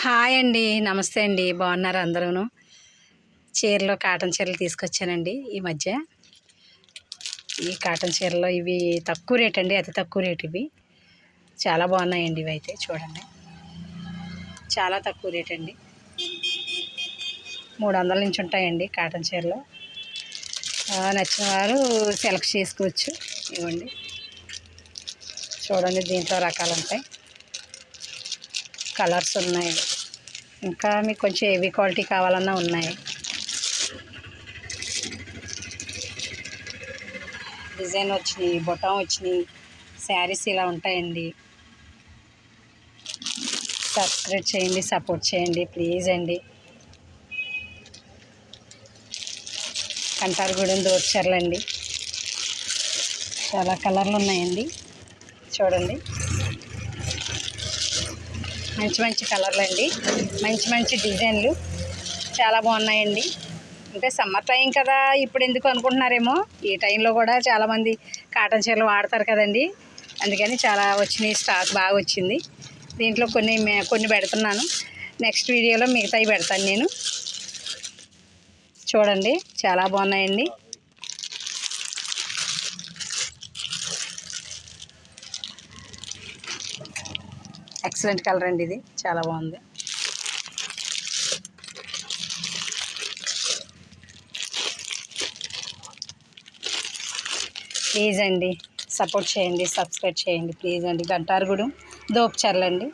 Hi అండి, నమస్తే అండి. బాగున్నారు అందరూను. చీరలో కాటన్ చీరలు తీసుకొచ్చానండి ఈ మధ్య. ఈ కాటన్ చీరలో ఇవి తక్కువ రేట్ అండి, అతి తక్కువ రేట్. ఇవి చాలా బాగున్నాయండి. ఇవి అయితే చూడండి, చాలా తక్కువ రేట్ అండి. 300 నుంచి ఉంటాయండి కాటన్ చీరలు. నచ్చిన వారు సెలెక్ట్ చేసుకోవచ్చు. ఇవ్వండి చూడండి, దీంట్లో రకాలు ఉంటాయి, కలర్స్ ఉన్నాయి. ఇంకా మీకు కొంచెం హెవీ క్వాలిటీ కావాలన్నా ఉన్నాయి. డిజైన్ వచ్చినాయి, బొటం వచ్చినాయి శారీస్ ఇలా ఉంటాయండి. సబ్స్క్రైబ్ చేయండి, సపోర్ట్ చేయండి ప్లీజ్ అండి. కంటారగూడెం దోచర్లండి, చాలా కలర్లు ఉన్నాయండి. చూడండి, మంచి మంచి కలర్లు అండి, మంచి మంచి డిజైన్లు చాలా బాగున్నాయండి. అంటే సమ్మర్ టైం కదా, ఇప్పుడు ఎందుకు అనుకుంటున్నారేమో, ఈ టైంలో కూడా చాలామంది కాటన్ చీరలు వాడతారు కదండి. అందుకని చాలా వచ్చినాయి, స్టాక్ బాగా వచ్చింది. దీంట్లో కొన్ని పెడుతున్నాను, నెక్స్ట్ వీడియోలో మిగతాయి పెడతాను నేను. చూడండి, చాలా బాగున్నాయండి. ఎక్సలెంట్ కలర్ అండి, ఇది చాలా బాగుంది. ప్లీజ్ అండి, సపోర్ట్ చేయండి, సబ్స్క్రైబ్ చేయండి ప్లీజ్ అండి. కంటారగూడెం దోచర్లండి.